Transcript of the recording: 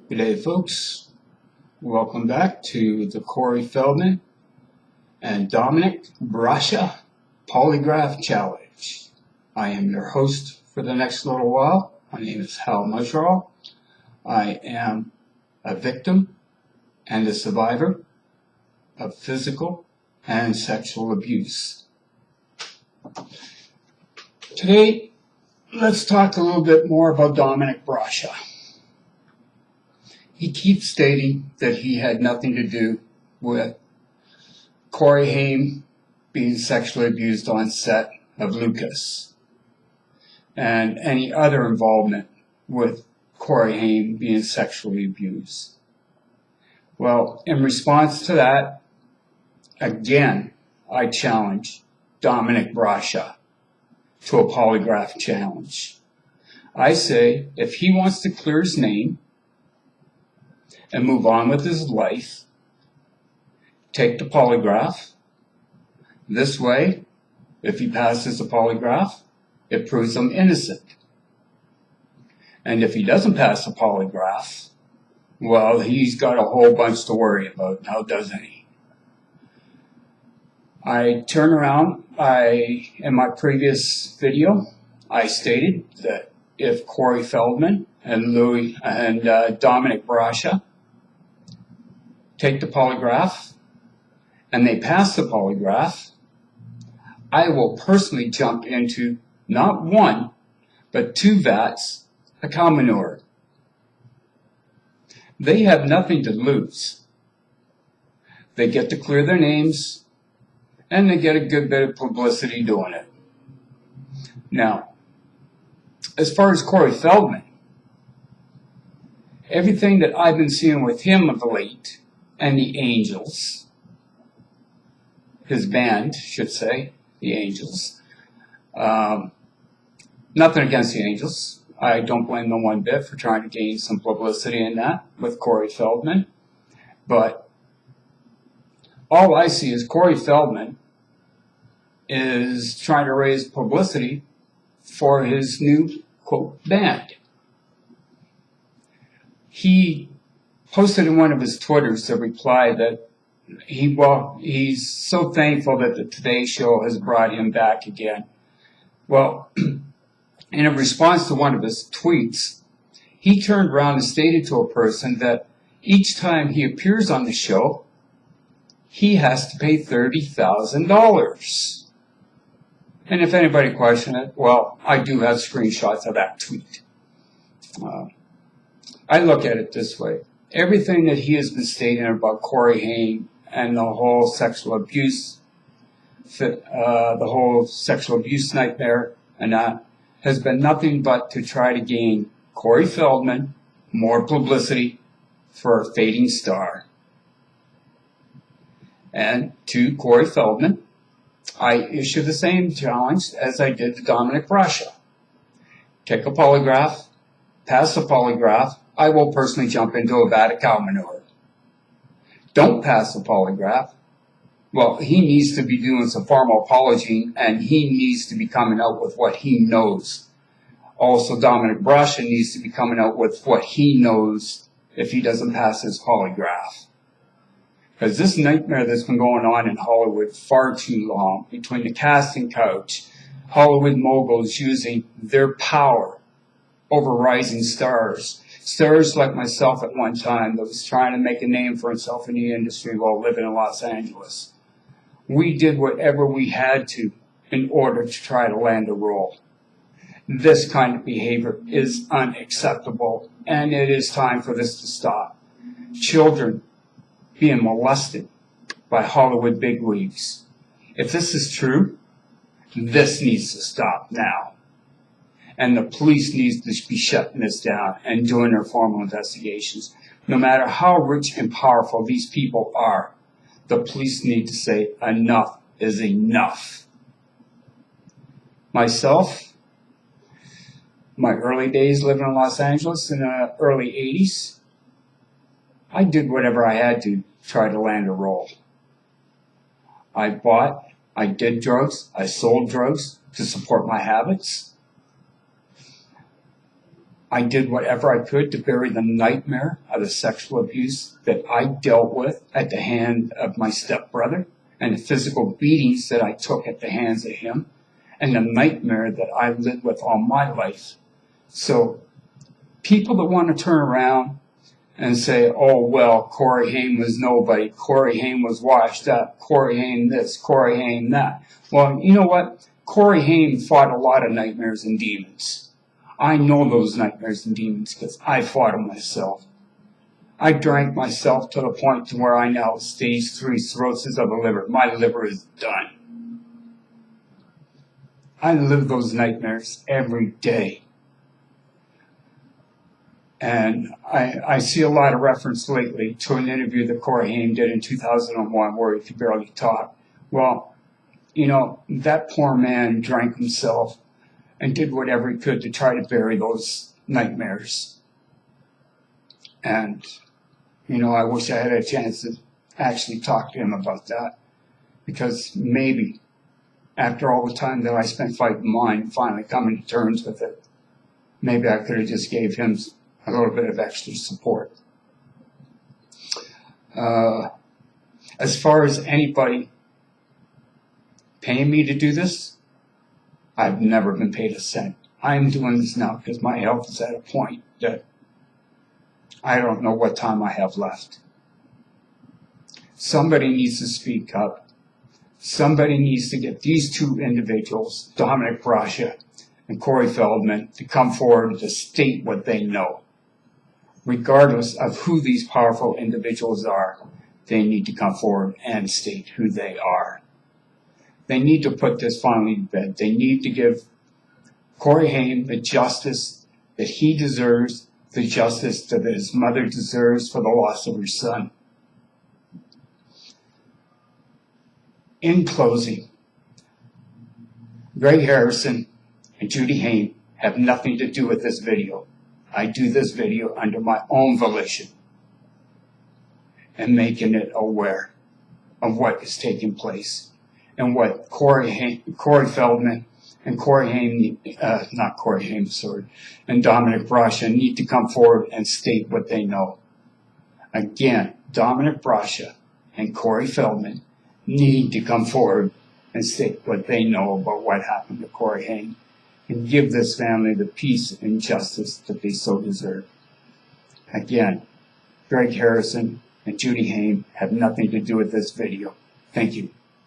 Good day, folks. Welcome back to the Corey Feldman and Dominick Brascia Polygraph Challenge. I am your host for the next little while. My name is Myshrall. I am a victim and a survivor of physical and sexual abuse. Today, let's talk a little bit more about Dominick Brascia. He keeps stating that he had nothing to do with Corey Haim being sexually abused on set of Lucas and any other involvement with Corey Haim being sexually abused. Well, in response to that, again, I challenge Dominick Brascia to a polygraph challenge. I say if he wants to clear his name and move on with his life, take the polygraph. This way, if he passes the polygraph, it proves him innocent. And if he doesn't pass the polygraph, well, he's got a whole bunch to worry about now, doesn't he? I turn around, in my previous video, I stated that if Corey Feldman and Dominick Brascia take the polygraph and they pass the polygraph, I will personally jump into not one, but 2 vats of cow manure. They have nothing to lose. They get to clear their names and they get a good bit of publicity doing it. Now, as far as Corey Feldman, everything that I've been seeing with him of late, and the Angels, his band, should say, the Angels. Nothing against the Angels. I don't blame them one bit for trying to gain some publicity in that with Corey Feldman. But all I see is Corey Feldman is trying to raise publicity for his new, quote, band. He posted in one of his Twitters a reply that he's so thankful that the Today Show has brought him back again. Well, in a response to one of his tweets, he turned around and stated to a person that each time he appears on the show, he has to pay $30,000. And if anybody questioned it, well, I do have screenshots of that tweet. I look at it this way. Everything that he has been stating about Corey Haim and the whole sexual abuse nightmare and that has been nothing but to try to gain Corey Feldman more publicity for a fading star. And to Corey Feldman, I issue the same challenge as I did to Dominick Brascia. Take a polygraph, pass the polygraph, I will personally jump into a vat of cow manure. Don't pass the polygraph. Well, he needs to be doing some formal apology and he needs to be coming out with what he knows. Also, Dominick Brascia needs to be coming out with what he knows if he doesn't pass his polygraph. Because this nightmare that's been going on in Hollywood far too long, between the casting couch, Hollywood moguls using their power over rising stars, stars like myself at one time that was trying to make a name for himself in the industry while living in Los Angeles. We did whatever we had to in order to try to land a role. This kind of behavior is unacceptable, and it is time for this to stop. Children being molested by Hollywood bigwigs. If this is true, this needs to stop now. And the police needs to be shutting this down and doing their formal investigations. No matter how rich and powerful these people are, the police need to say enough is enough. Myself, my early days living in Los Angeles in the early 80s, I did whatever I had to try to land a role. I did drugs, I sold drugs to support my habits. I did whatever I could to bury the nightmare of the sexual abuse that I dealt with at the hand of my stepbrother, and the physical beatings that I took at the hands of him, and the nightmare that I lived with all my life. So people that want to turn around and say, oh, well, Corey Haim was nobody, Corey Haim was washed up, Corey Haim this, Corey Haim that. Well, you know what? Corey Haim fought a lot of nightmares and demons. I know those nightmares and demons because I fought them myself. I drank myself to the point to where I now have stage 3 cirrhosis of the liver. My liver is done. I live those nightmares every day. And I see a lot of reference lately to an interview that Corey Haim did in 2001 where he could barely talk. Well, you know, that poor man drank himself and did whatever he could to try to bury those nightmares. And, you know, I wish I had a chance to actually talk to him about that. Because maybe, after all the time that I spent fighting mine, finally coming to terms with it, maybe I could have just gave him a little bit of extra support. As far as anybody paying me to do this, I've never been paid a cent. I'm doing this now because my health is at a point that I don't know what time I have left. Somebody needs to speak up. Somebody needs to get these two individuals, Dominick Brascia and Corey Feldman, to come forward to state what they know. Regardless of who these powerful individuals are, they need to come forward and state who they are. They need to put this finally to bed. They need to give Corey Haim the justice that he deserves, the justice that his mother deserves for the loss of her son. In closing, Greg Harrison and Judy Haim have nothing to do with this video. I do this video under my own volition and making it aware of what is taking place and what Corey Feldman and and Dominick Brascia need to come forward and state what they know. Again, Dominick Brascia and Corey Feldman need to come forward and state what they know about what happened to Corey Haim and give this family the peace and justice that they so deserve. Again, Greg Harrison and Judy Haim have nothing to do with this video. Thank you.